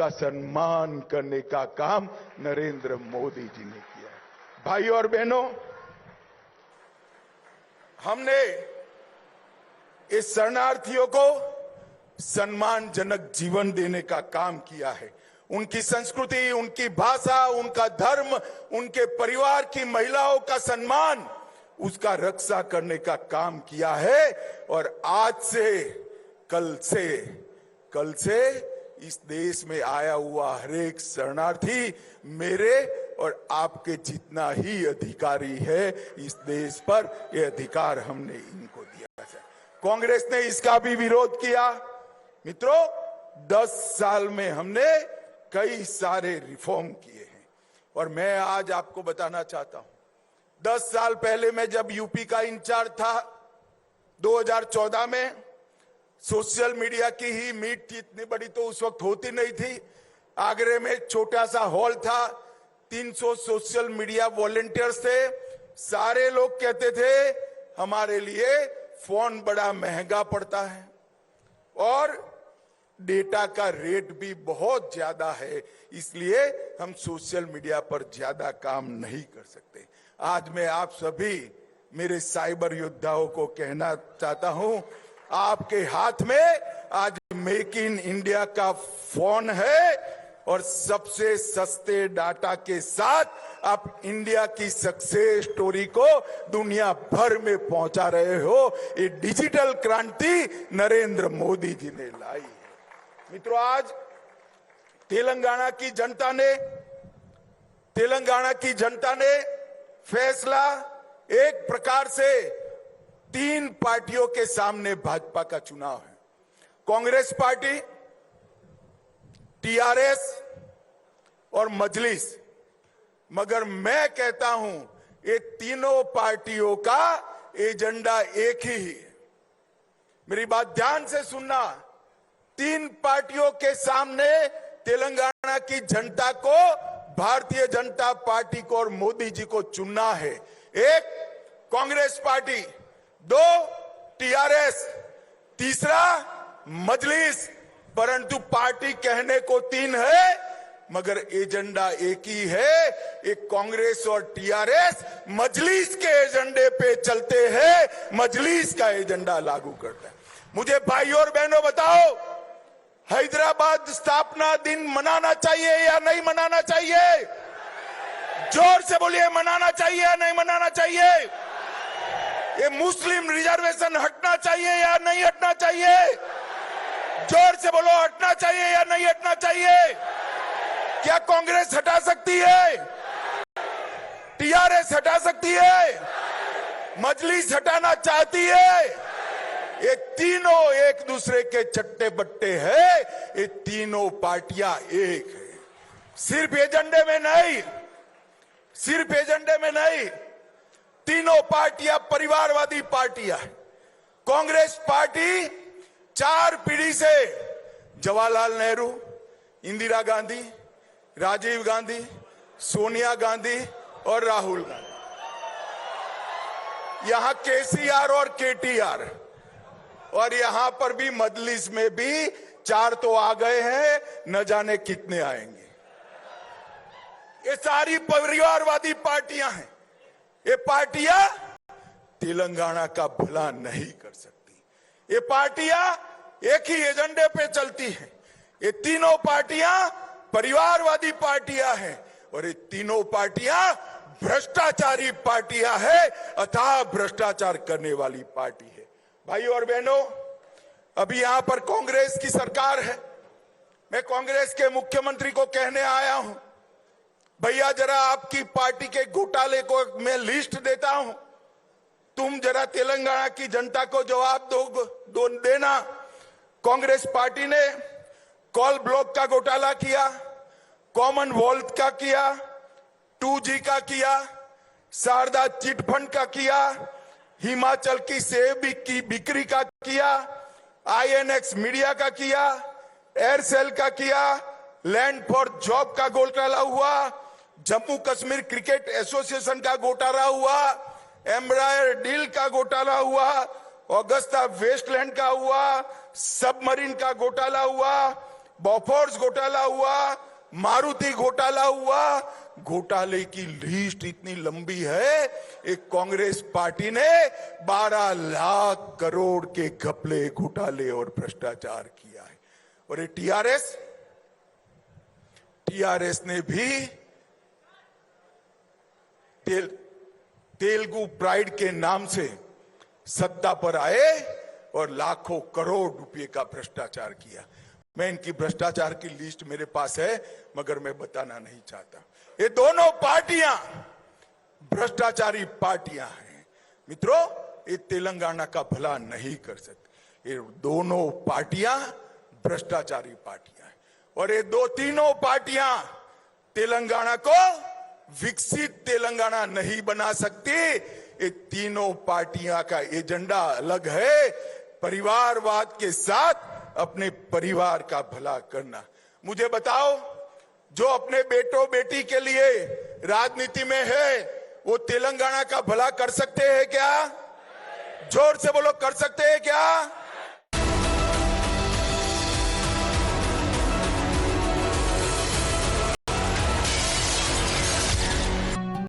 उसका सम्मान करने का काम नरेंद्र मोदी जी ने किया है। भाई और बहनों, हमने इस शरणार्थियों को सम्मानजनक जीवन देने का काम किया है। उनकी संस्कृति, उनकी भाषा, उनका धर्म, उनके परिवार की महिलाओं का सम्मान, उसका रक्षा करने का काम किया है। और आज से, कल से इस देश में आया हुआ हर एक शरणार्थी मेरे और आपके जितना ही अधिकारी है इस देश पर। यह अधिकार हमने इनको दिया है। कांग्रेस ने इसका भी विरोध किया। मित्रों, 10 साल में हमने कई सारे रिफॉर्म किए हैं और मैं आज आपको बताना चाहता हूं, 10 साल पहले मैं जब यूपी का इंचार्ज था, 2014 में, सोशल मीडिया की ही मीट थी, इतनी बड़ी तो उस वक्त होती नहीं थी। आगरे में छोटा सा हॉल था, 300 सोशल मीडिया वॉलंटियर्स थे। सारे लोग कहते थे हमारे लिए फोन बड़ा महंगा पड़ता है और डेटा का रेट भी बहुत ज्यादा है, इसलिए हम सोशल मीडिया पर ज्यादा काम नहीं कर सकते। आज मैं आप सभी मेरे साइबर योद्धाओं को कहना चाहता हूं, आपके हाथ में आज मेक इन इंडिया का फोन है और सबसे सस्ते डाटा के साथ आप इंडिया की सक्सेस स्टोरी को दुनिया भर में पहुंचा रहे हो। ये डिजिटल क्रांति नरेंद्र मोदी जी ने लाई है। मित्रों, आज तेलंगाना की जनता ने फैसला एक प्रकार से 3 पार्टियों के सामने भाजपा का चुनाव है। कांग्रेस पार्टी, टीआरएस और मजलिस। मगर मैं कहता हूं ये तीनों पार्टियों का एजेंडा एक ही है। मेरी बात ध्यान से सुनना। 3 पार्टियों के सामने तेलंगाना की जनता को भारतीय जनता पार्टी को और मोदी जी को चुनना है। 1 कांग्रेस पार्टी, 2 टीआरएस, तीसरा मजलिस। परंतु पार्टी कहने को 3 है मगर एजेंडा एक ही है। एक कांग्रेस और टीआरएस मजलिस के एजेंडे पे चलते हैं, मजलिस का एजेंडा लागू करता है। मुझे भाई और बहनों बताओ, हैदराबाद स्थापना दिन मनाना चाहिए या नहीं मनाना चाहिए? जोर से बोलिए, मनाना चाहिए या नहीं मनाना चाहिए? ये मुस्लिम रिजर्वेशन हटना चाहिए या नहीं हटना चाहिए? जोर से बोलो, हटना चाहिए या नहीं हटना चाहिए? क्या कांग्रेस हटा सकती है? टीआरएस हटा सकती है? मजलिस हटाना चाहती है? ये तीनों एक दूसरे के चट्टे बट्टे हैं। ये तीनों पार्टियां एक है। सिर्फ एजेंडे में नहीं, तीनों पार्टियां परिवारवादी पार्टियां हैं। कांग्रेस पार्टी 4 पीढ़ी से जवाहरलाल नेहरू, इंदिरा गांधी, राजीव गांधी, सोनिया गांधी और राहुल गांधी, यहां केसीआर और केटीआर, और यहां पर भी मजलिस में भी 4 तो आ गए हैं, न जाने कितने आएंगे। ये सारी परिवारवादी पार्टियां हैं। ये पार्टियां तेलंगाना का भला नहीं कर सकती। ये पार्टियां एक ही एजेंडे पे चलती हैं। ये तीनों पार्टियां परिवारवादी पार्टियां हैं और ये तीनों पार्टियां भ्रष्टाचारी पार्टियां हैं, अथाह भ्रष्टाचार करने वाली पार्टी है। भाई और बहनों, अभी यहां पर कांग्रेस की सरकार है। मैं कांग्रेस के मुख्यमंत्री को कहने आया हूं, भैया जरा आपकी पार्टी के घोटाले को मैं लिस्ट देता हूं, तुम जरा तेलंगाना की जनता को जवाब दो देना। कांग्रेस पार्टी ने कॉल ब्लॉक का घोटाला किया, कॉमनवेल्थ का किया, 2G का किया, शारदा चिटफंड का किया, हिमाचल की सेब की बिक्री का किया, INX मीडिया का किया, एयरसेल का किया, लैंड फॉर जॉब का घोटाला हुआ, जम्मू कश्मीर क्रिकेट एसोसिएशन का घोटाला हुआ, एम्ब्रायर डील का घोटाला हुआ, ऑगस्टा वेस्टलैंड का हुआ, सबमरीन का घोटाला हुआ, बॉफोर्स घोटाला हुआ, मारुति घोटाला हुआ। घोटाले की लिस्ट इतनी लंबी है, एक कांग्रेस पार्टी ने 12 लाख करोड़ के घपले, घोटाले और भ्रष्टाचार किया है। और ये टीआरएस ने भी तेलुगु प्राइड के नाम से सत्ता पर आए और लाखों करोड़ रुपए का भ्रष्टाचार किया। मैं इनकी भ्रष्टाचार की लिस्ट मेरे पास है, मगर मैं बताना नहीं चाहता। ये दोनों पार्टियां भ्रष्टाचारी पार्टियां हैं मित्रों। ये तेलंगाना का भला नहीं कर सकते। ये दोनों पार्टियां भ्रष्टाचारी पार्टियां हैं और ये तीनों पार्टियां तेलंगाना को विकसित तेलंगाना नहीं बना सकती। ये तीनों पार्टियां का एजेंडा अलग है, परिवारवाद के साथ अपने परिवार का भला करना। मुझे बताओ, जो अपने बेटों बेटी के लिए राजनीति में है, वो तेलंगाना का भला कर सकते हैं क्या? जोर से बोलो, कर सकते हैं क्या?